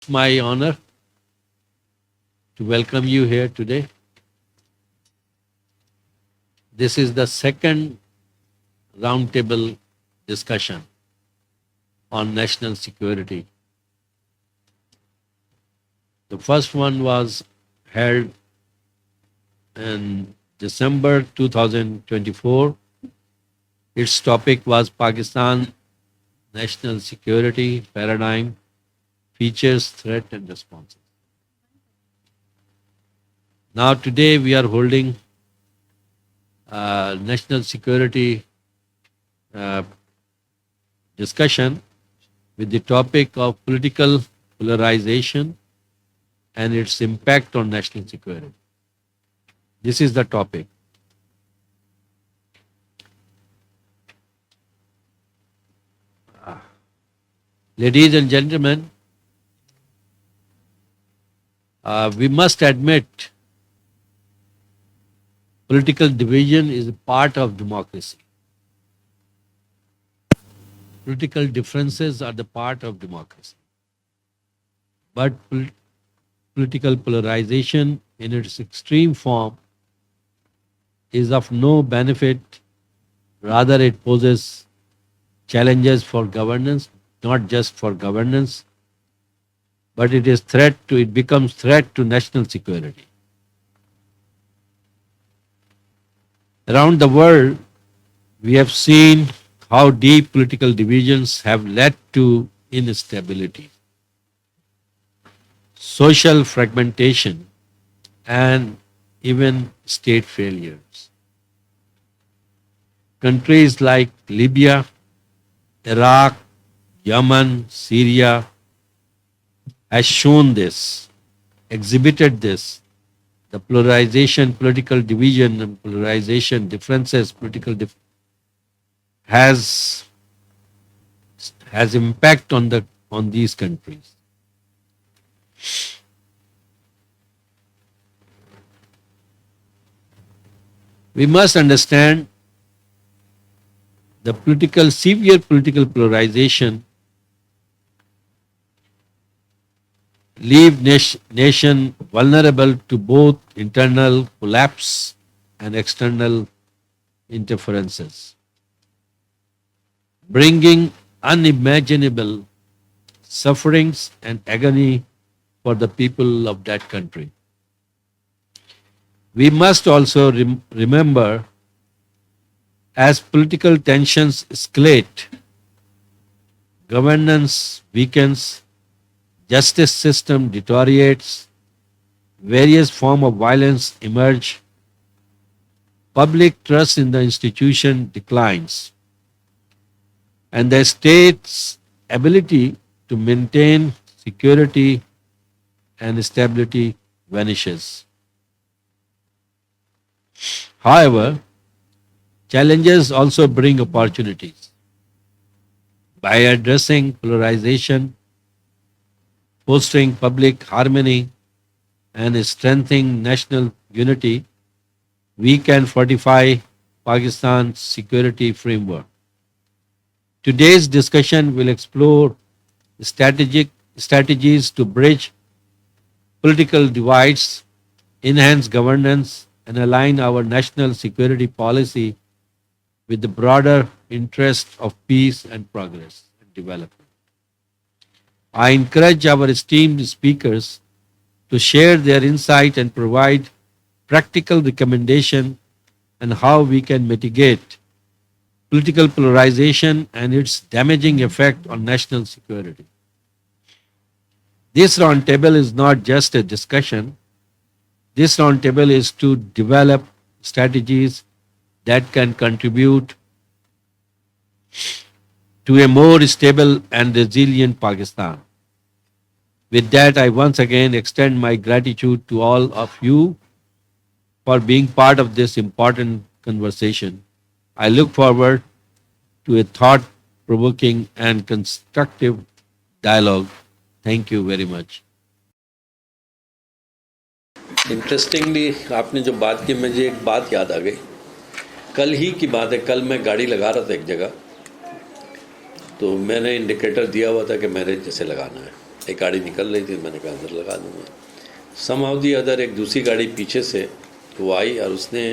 my honor to welcome you here today. This is the second roundtable discussion on national security. The first one was held in December 2024. Its topic was Pakistan national security paradigm, features, threat, and responses. Now, today we are holding national security discussion with the topic of political polarization and its impact on national security. This is the topic. Ladies and gentlemen, we must admit political division is a part of democracy. Political differences are the part of democracy. But political polarization in its extreme form is of no benefit. Rather, it poses challenges for governance, not just for governance, but it becomes threat to national security. Around the world, we have seen how deep political divisions have led to instability, social fragmentation, and even state failures. Countries like Libya, Iraq, Yemen, Syria has shown this, exhibited this. The polarization, political division, and polarization differences, has impact on these countries. We must understand the severe political polarization leave nation vulnerable to both internal collapse and external interferences, bringing unimaginable sufferings and agony for the people of that country. We must also remember, as political tensions escalate, governance weakens, justice system deteriorates, various forms of violence emerge, public trust in the institution declines, and the state's ability to maintain security and stability vanishes. However, challenges also bring opportunities. By addressing polarization, fostering public harmony, and strengthening national unity, we can fortify Pakistan's security framework. Today's discussion will explore strategies to bridge political divides, enhance governance, and align our national security policy with the broader interest of peace and progress and development. I encourage our esteemed speakers to share their insight and provide practical recommendation on how we can mitigate political polarization and its damaging effect on national security. This roundtable is not just a discussion. This roundtable is to develop strategies that can contribute to a more stable and resilient Pakistan. With that, I once again extend my gratitude to all of you for being part of this important conversation. I look forward to a thought-provoking and constructive dialogue. Thank you very much. Interestingly آپ نے جو بات کی مجھے ایک بات یاد آ گئی. کل ہی کی بات ہے. کل میں گاڑی لگا رہا تھا ایک جگہ, تو میں نے انڈیکیٹر دیا ہوا تھا کہ میرے جیسے لگانا ہے. ایک گاڑی نکل رہی تھی, میں نے کہا ادھر لگا دوں گا. سم ہاؤ دی ادر ایک دوسری گاڑی پیچھے سے وہ آئی اور اس نے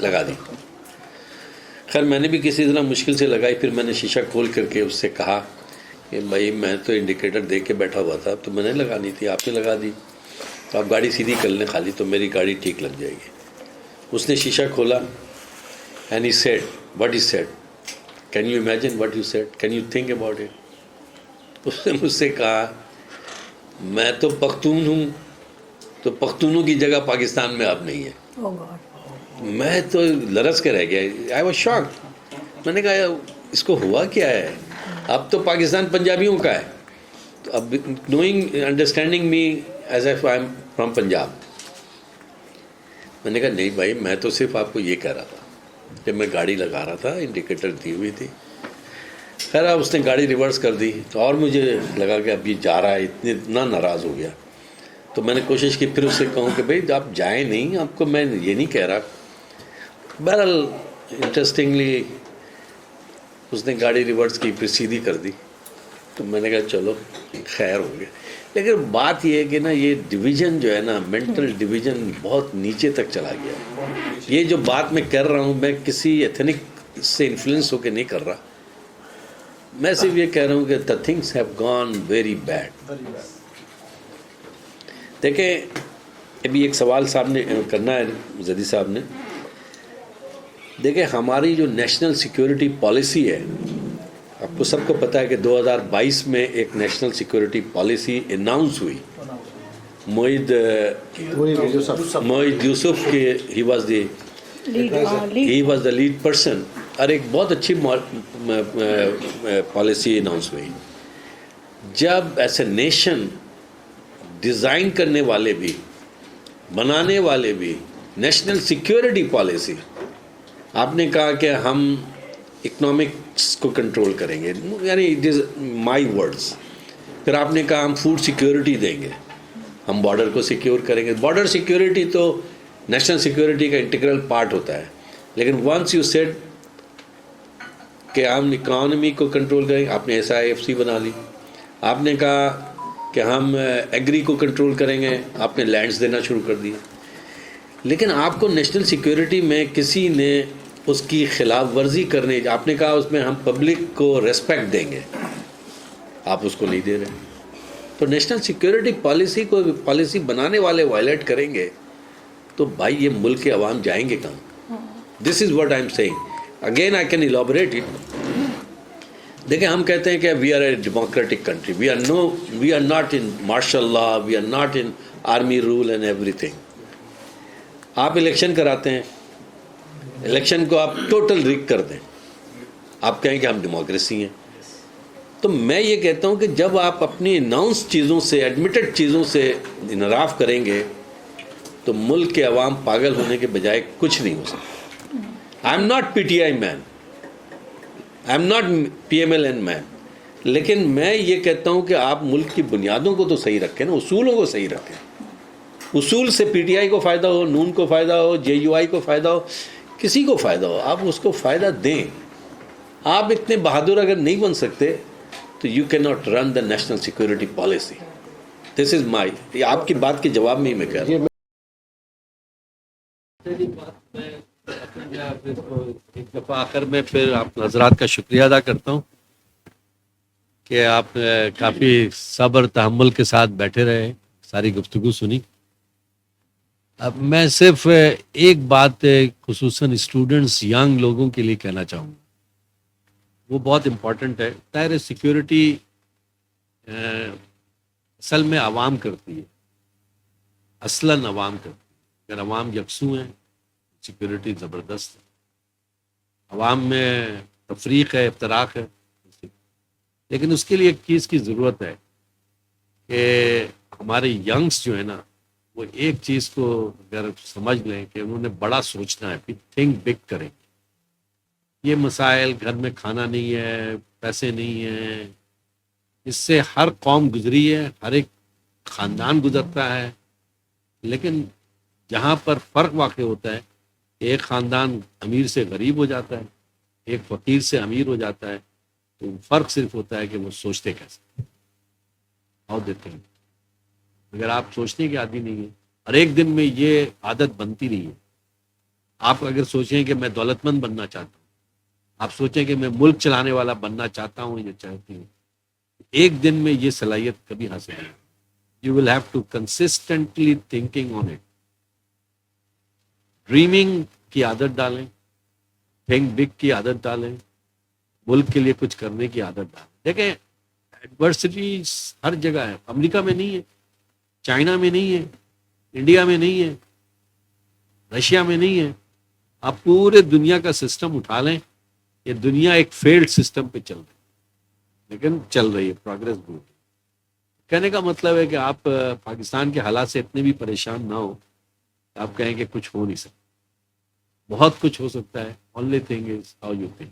لگا دی. خیر میں نے بھی کسی طرح مشکل سے لگائی. پھر میں نے شیشہ کھول کر کے اس سے کہا کہ بھائی میں تو انڈیکیٹر دیکھ کے بیٹھا ہوا تھا, تو میں نے لگانی تھی, آپ نے لگا دی, تو آپ گاڑی سیدھی کر لیں خالی, تو میری گاڑی ٹھیک لگ جائے گی. اس نے شیشہ کھولا and he said what he said, can you imagine what you said, can you think about it. اس نے مجھ سے کہا میں تو پختون ہوں, تو پختونوں کی جگہ پاکستان میں اب نہیں ہے. میں تو لرز کے رہ گیا, آئی واز شاکڈ. میں نے کہا اس کو ہوا کیا ہے, اب تو پاکستان پنجابیوں کا ہے. تو اب knowing understanding me as if I am from Punjab. میں نے کہا نہیں بھائی, میں تو صرف آپ کو یہ کہہ رہا تھا کہ میں گاڑی لگا رہا تھا, انڈیکیٹر دی ہوئی تھی. خیر اب اس نے گاڑی ریورس کر دی, تو اور مجھے لگا کہ اب یہ جا رہا ہے, اتنا ناراض ہو گیا. تو میں نے کوشش کی پھر اس سے کہوں کہ بھائی آپ جائیں نہیں, آپ کو میں یہ نہیں کہہ رہا. بہرحال انٹرسٹنگلی اس نے گاڑی ریورس کی, پھر سیدھی کر دی. تو میں نے کہا چلو خیر ہو گیا. لیکن بات یہ ہے کہ نا یہ ڈویژن جو ہے نا, مینٹل ڈویژن بہت نیچے تک چلا گیا. یہ جو بات میں کر رہا ہوں میں کسی ایتھنک سے انفلوئنس ہو کے نہیں کر رہا, میں صرف یہ کہہ رہا ہوں کہ the things have gone very bad. دیکھیں ابھی ایک سوال صاحب نے کرنا ہے, زدی صاحب نے. دیکھیں ہماری جو نیشنل سیکیورٹی پالیسی ہے, آپ کو سب کو پتہ ہے کہ 2022 میں ایک نیشنل سیکیورٹی پالیسی اناؤنس ہوئی. معید یوسف کے he was the lead person, اور ایک بہت اچھی پالیسی اناؤنس ہوئی. جب ایز اے نیشن ڈیزائن کرنے والے بھی, بنانے والے بھی نیشنل سیکیورٹی پالیسی, آپ نے کہا کہ ہم اکنامکس کو کنٹرول کریں گے, یعنی اٹ از مائی ورڈز. پھر آپ نے کہا ہم فوڈ سیکیورٹی دیں گے, ہم بارڈر کو سیکیور کریں گے. بارڈر سیکیورٹی تو نیشنل سیکیورٹی کا انٹیگرل پارٹ ہوتا ہے. لیکن ونس یو سیڈ کہ ہم اکانومی کو کنٹرول کریں گے, آپ نے SIFC بنا لی. آپ نے کہا کہ ہم ایگری کو کنٹرول کریں گے, آپ نے لینڈز دینا شروع کر دیا. لیکن آپ کو نیشنل سیکیورٹی میں کسی نے اس کی خلاف ورزی کرنے, آپ نے کہا اس میں ہم پبلک کو ریسپیکٹ دیں گے, آپ اس کو نہیں دے رہے. تو نیشنل سیکیورٹی پالیسی بنانے والے وائلیٹ کریں گے تو بھائی یہ ملک کے عوام جائیں گے کہاں؟ This is what I am seeing. Again I can elaborate it. دیکھیں ہم کہتے ہیں کہ we are a democratic country, we are not in martial law, we are not in army rule and ایوری تھنگ. آپ الیکشن کراتے ہیں, الیکشن کو آپ ٹوٹل ریگ کر دیں, آپ کہیں کہ ہم ڈیموکریسی ہیں. تو میں یہ کہتا ہوں کہ جب آپ اپنی اناؤنس چیزوں سے, ایڈمیٹڈ چیزوں سے انحراف کریں گے تو ملک کے عوام پاگل ہونے کے بجائے کچھ نہیں ہو سکتا. I am not PTI man, I am not PMLN man, لیکن میں یہ کہتا ہوں کہ آپ ملک کی بنیادوں کو تو صحیح رکھیں نا, اصولوں کو صحیح رکھیں. اصول سے PTI کو فائدہ ہو, نون کو فائدہ ہو, JUI کو فائدہ ہو, کسی کو فائدہ ہو, آپ اس کو فائدہ دیں. آپ اتنے بہادر اگر نہیں بن سکتے تو you can not run the national security policy. This is my, یہ آپ کی بات کے جواب میں ہی میں کہہ رہا ہوں. ایک دفعہ آخر میں پھر آپ حضرات کا شکریہ ادا کرتا ہوں کہ آپ کافی صبر تحمل کے ساتھ بیٹھے رہے, ساری گفتگو سنی. اب میں صرف ایک بات خصوصاً اسٹوڈنٹس, ینگ لوگوں کے لیے کہنا چاہوں گا, وہ بہت امپورٹنٹ ہے. ظاہر سیکیورٹی اصل میں عوام کرتی ہے, اصلاً عوام کرتی ہے. اگر عوام یکسو ہیں سیکیورٹی زبردست ہے. عوام میں تفریق ہے, افتراق ہے, لیکن اس کے لیے ایک چیز کی ضرورت ہے کہ ہمارے ینگس جو ہے نا, وہ ایک چیز کو اگر سمجھ لیں کہ انہوں نے بڑا سوچنا ہے, پھر تھنک بگ کریں. یہ مسائل, گھر میں کھانا نہیں ہے, پیسے نہیں ہیں, اس سے ہر قوم گزری ہے, ہر ایک خاندان گزرتا ہے. لیکن جہاں پر فرق واقع ہوتا ہے, ایک خاندان امیر سے غریب ہو جاتا ہے, ایک فقیر سے امیر ہو جاتا ہے, تو فرق صرف ہوتا ہے کہ وہ سوچتے کیسے. How they think. اگر آپ سوچنے کے عادی نہیں ہیں اور ایک دن میں یہ عادت بنتی نہیں ہے. آپ اگر سوچیں کہ میں دولت مند بننا چاہتا ہوں، آپ سوچیں کہ میں ملک چلانے والا بننا چاہتا ہوں یا چاہتی ہوں، ایک دن میں یہ صلاحیت کبھی حاصل نہیں. You will have to consistently thinking on it. Dreaming کی عادت ڈالیں، تھنک بگ کی عادت ڈالیں، ملک کے لیے کچھ کرنے کی عادت ڈالیں. دیکھیں ایڈورسٹیز ہر جگہ ہے. امریکہ میں نہیں ہے، چائنا میں نہیں ہے، انڈیا میں نہیں ہے، رشیا میں نہیں ہے. آپ پورے دنیا کا سسٹم اٹھا لیں، یہ دنیا ایک فیلڈ سسٹم پہ چل رہی ہے، لیکن چل رہی ہے، پروگرس گڈ. کہنے کا مطلب ہے کہ آپ پاکستان کے حالات سے اتنے بھی پریشان نہ ہو. آپ کہیں کہ کچھ ہو نہیں سکتا. بہت کچھ ہو سکتا ہے. Only thing is how you think.